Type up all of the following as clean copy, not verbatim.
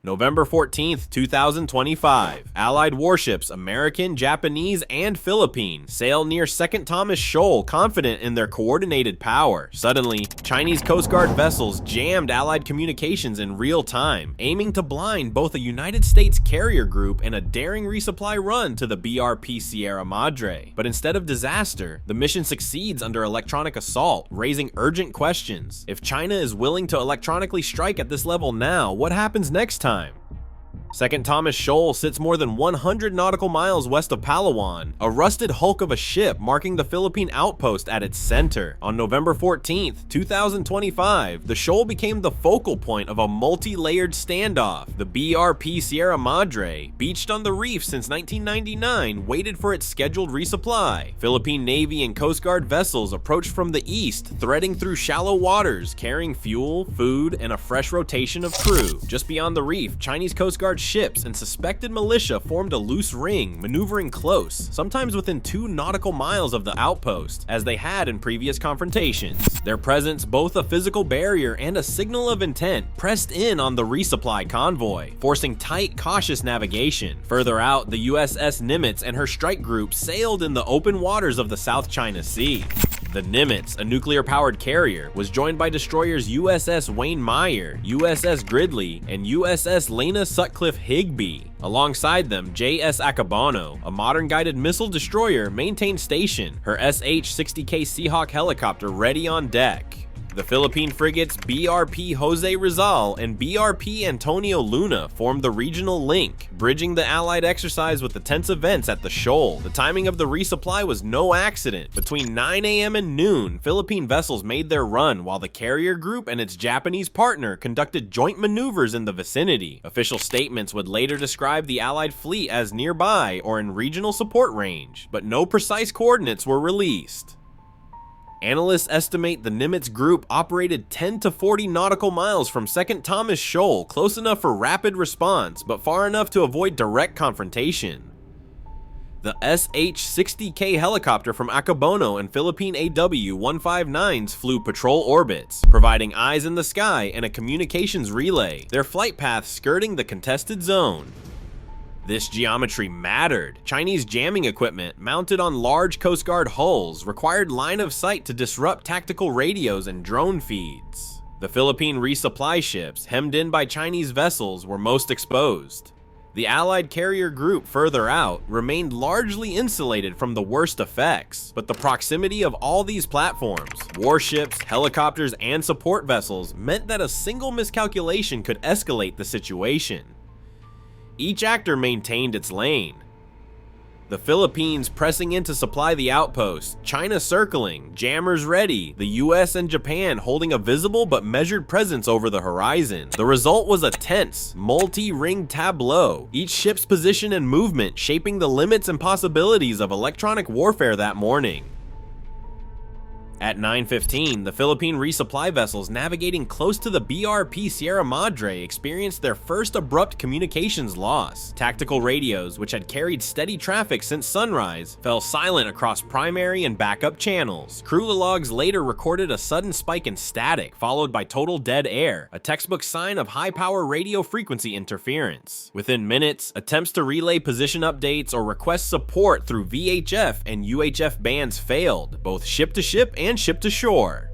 November 14th, 2025. Allied warships, American, Japanese, and Philippine, sail near Second Thomas Shoal confident in their coordinated power. Suddenly, Chinese Coast Guard vessels jammed Allied communications in real time, aiming to blind both a United States carrier group and a daring resupply run to the BRP Sierra Madre. But instead of disaster, the mission succeeds under electronic assault, raising urgent questions. If China is willing to electronically strike at this level now, what happens next time? Second Thomas Shoal sits more than 100 nautical miles west of Palawan, a rusted hulk of a ship marking the Philippine outpost at its center. On November 14th, 2025, the shoal became the focal point of a multi-layered standoff. The BRP Sierra Madre, beached on the reef since 1999, waited for its scheduled resupply. Philippine Navy and Coast Guard vessels approached from the east, threading through shallow waters, carrying fuel, food, and a fresh rotation of crew. Just beyond the reef, Chinese Coast Guard ships and suspected militia formed a loose ring, maneuvering close, sometimes within 2 nautical miles of the outpost, as they had in previous confrontations. Their presence, both a physical barrier and a signal of intent, pressed in on the resupply convoy, forcing tight, cautious navigation. Further out, the USS Nimitz and her strike group sailed in the open waters of the South China Sea. The Nimitz, a nuclear-powered carrier, was joined by destroyers USS Wayne Meyer, USS Gridley, and USS Lena Sutcliffe Higbee. Alongside them, JS Akebono, a modern guided missile destroyer, maintained station, her SH-60K Seahawk helicopter ready on deck. The Philippine frigates BRP Jose Rizal and BRP Antonio Luna formed the regional link, bridging the Allied exercise with the tense events at the shoal. The timing of the resupply was no accident. Between 9 a.m. and noon, Philippine vessels made their run, while the carrier group and its Japanese partner conducted joint maneuvers in the vicinity. Official statements would later describe the Allied fleet as nearby or in regional support range, but no precise coordinates were released. Analysts estimate the Nimitz group operated 10 to 40 nautical miles from Second Thomas Shoal, close enough for rapid response, but far enough to avoid direct confrontation. The SH-60K helicopter from Akebono and Philippine AW-159s flew patrol orbits, providing eyes in the sky and a communications relay, their flight path skirting the contested zone. This geometry mattered. Chinese jamming equipment, mounted on large Coast Guard hulls, required line of sight to disrupt tactical radios and drone feeds. The Philippine resupply ships, hemmed in by Chinese vessels, were most exposed. The Allied carrier group further out remained largely insulated from the worst effects, but the proximity of all these platforms, warships, helicopters, and support vessels meant that a single miscalculation could escalate the situation. Each actor maintained its lane. The Philippines pressing in to supply the outpost, China circling, jammers ready, the US and Japan holding a visible but measured presence over the horizon. The result was a tense, multi-ring tableau, each ship's position and movement shaping the limits and possibilities of electronic warfare that morning. At 9:15, the Philippine resupply vessels navigating close to the BRP Sierra Madre experienced their first abrupt communications loss. Tactical radios, which had carried steady traffic since sunrise, fell silent across primary and backup channels. Crew logs later recorded a sudden spike in static, followed by total dead air, a textbook sign of high-power radio frequency interference. Within minutes, attempts to relay position updates or request support through VHF and UHF bands failed, both ship-to-ship and ship-to-shore.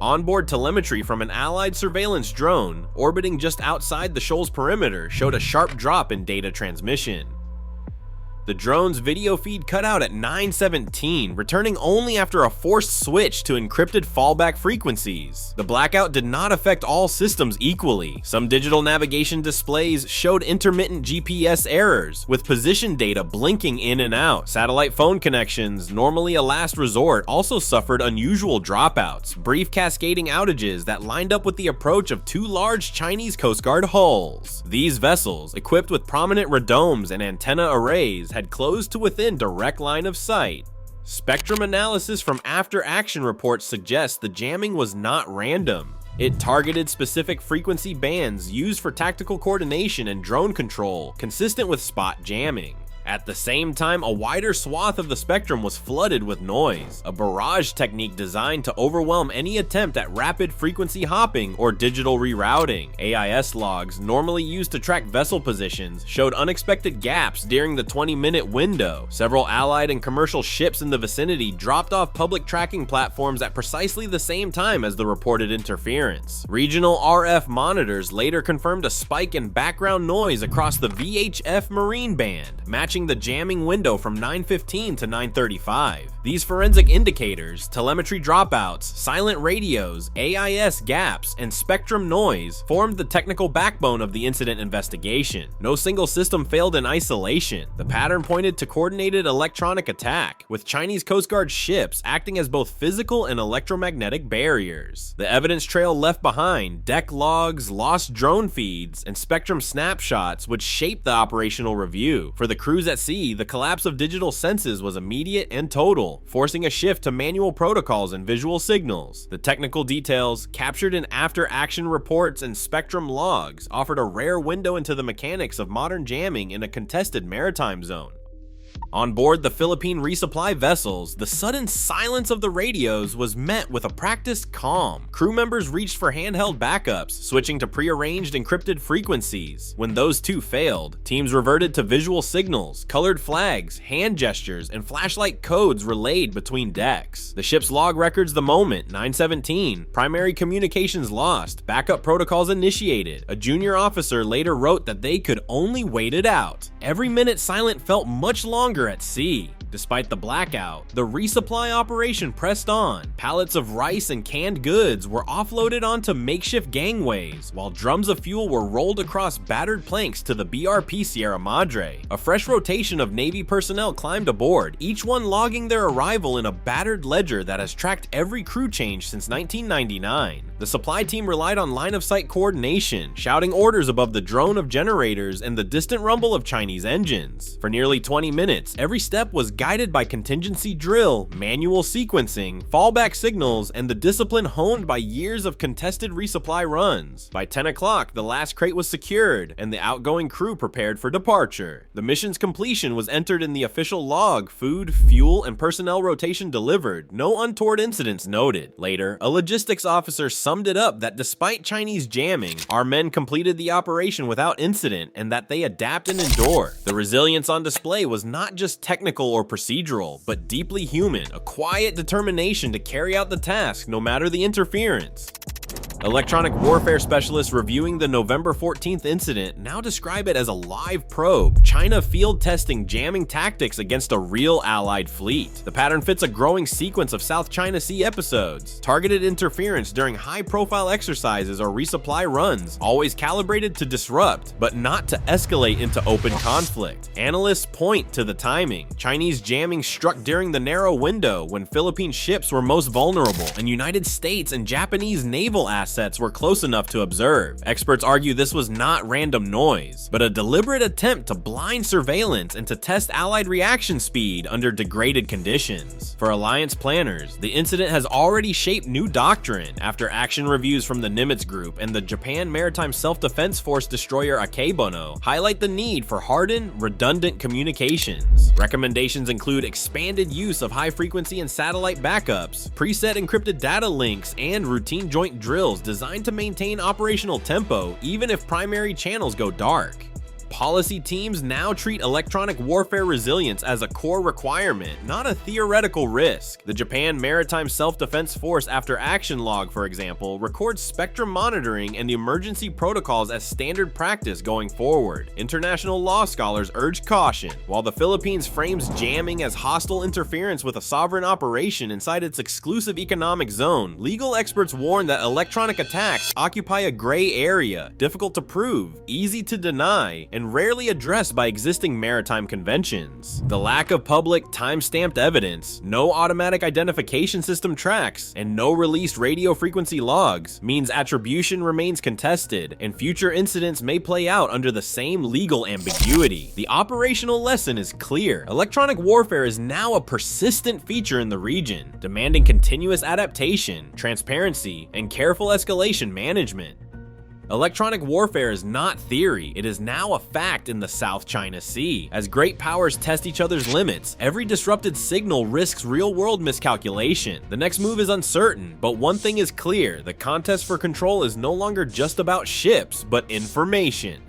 Onboard telemetry from an Allied surveillance drone orbiting just outside the shoal's perimeter showed a sharp drop in data transmission. The drone's video feed cut out at 9:17, returning only after a forced switch to encrypted fallback frequencies. The blackout did not affect all systems equally. Some digital navigation displays showed intermittent GPS errors, with position data blinking in and out. Satellite phone connections, normally a last resort, also suffered unusual dropouts, brief cascading outages that lined up with the approach of 2 large Chinese Coast Guard hulls. These vessels, equipped with prominent radomes and antenna arrays, had closed to within direct line of sight. Spectrum analysis from after-action reports suggests the jamming was not random. It targeted specific frequency bands used for tactical coordination and drone control, consistent with spot jamming. At the same time, a wider swath of the spectrum was flooded with noise, a barrage technique designed to overwhelm any attempt at rapid frequency hopping or digital rerouting. AIS logs, normally used to track vessel positions, showed unexpected gaps during the 20-minute window. Several Allied and commercial ships in the vicinity dropped off public tracking platforms at precisely the same time as the reported interference. Regional RF monitors later confirmed a spike in background noise across the VHF Marine band, matching the jamming window from 9:15 to 9:35. These forensic indicators, telemetry dropouts, silent radios, AIS gaps, and spectrum noise formed the technical backbone of the incident investigation. No single system failed in isolation. The pattern pointed to coordinated electronic attack, with Chinese Coast Guard ships acting as both physical and electromagnetic barriers. The evidence trail left behind, deck logs, lost drone feeds, and spectrum snapshots would shape the operational review. For the crews at sea, the collapse of digital senses was immediate and total, forcing a shift to manual protocols and visual signals. The technical details, captured in after-action reports and spectrum logs, offered a rare window into the mechanics of modern jamming in a contested maritime zone. On board the Philippine resupply vessels, the sudden silence of the radios was met with a practiced calm. Crew members reached for handheld backups, switching to prearranged encrypted frequencies. When those too failed, teams reverted to visual signals, colored flags, hand gestures, and flashlight codes relayed between decks. The ship's log records the moment, 9:17, primary communications lost, backup protocols initiated. A junior officer later wrote that they could only wait it out. Every minute silent felt much longer at sea. Despite the blackout, the resupply operation pressed on. Pallets of rice and canned goods were offloaded onto makeshift gangways, while drums of fuel were rolled across battered planks to the BRP Sierra Madre. A fresh rotation of Navy personnel climbed aboard, each one logging their arrival in a battered ledger that has tracked every crew change since 1999. The supply team relied on line-of-sight coordination, shouting orders above the drone of generators and the distant rumble of Chinese engines. For nearly 20 minutes, every step was guided by contingency drill, manual sequencing, fallback signals, and the discipline honed by years of contested resupply runs. By 10 o'clock, the last crate was secured, and the outgoing crew prepared for departure. The mission's completion was entered in the official log, food, fuel, and personnel rotation delivered, no untoward incidents noted. Later, a logistics officer summed it up that despite Chinese jamming, our men completed the operation without incident and that they adapt and endure. The resilience on display was not just technical or procedural, but deeply human, a quiet determination to carry out the task no matter the interference. Electronic warfare specialists reviewing the November 14th incident now describe it as a live probe, China field testing jamming tactics against a real Allied fleet. The pattern fits a growing sequence of South China Sea episodes, targeted interference during high-profile exercises or resupply runs, always calibrated to disrupt, but not to escalate into open conflict. Analysts point to the timing. Chinese jamming struck during the narrow window when Philippine ships were most vulnerable, and United States and Japanese naval assets were close enough to observe. Experts argue this was not random noise, but a deliberate attempt to blind surveillance and to test Allied reaction speed under degraded conditions. For alliance planners, the incident has already shaped new doctrine after action reviews from the Nimitz group and the Japan Maritime Self-Defense Force destroyer Akebono highlight the need for hardened, redundant communications. Recommendations include expanded use of high-frequency and satellite backups, preset encrypted data links, and routine joint drills designed to maintain operational tempo even if primary channels go dark. Policy teams now treat electronic warfare resilience as a core requirement, not a theoretical risk. The Japan Maritime Self-Defense Force After Action Log, for example, records spectrum monitoring and emergency protocols as standard practice going forward. International law scholars urge caution. While the Philippines frames jamming as hostile interference with a sovereign operation inside its exclusive economic zone, legal experts warn that electronic attacks occupy a gray area, difficult to prove, easy to deny, and rarely addressed by existing maritime conventions. The lack of public, time-stamped evidence, no automatic identification system tracks, and no released radio frequency logs means attribution remains contested, and future incidents may play out under the same legal ambiguity. The operational lesson is clear. Electronic warfare is now a persistent feature in the region, demanding continuous adaptation, transparency, and careful escalation management. Electronic warfare is not theory, it is now a fact in the South China Sea. As great powers test each other's limits, every disrupted signal risks real-world miscalculation. The next move is uncertain, but one thing is clear, the contest for control is no longer just about ships, but information.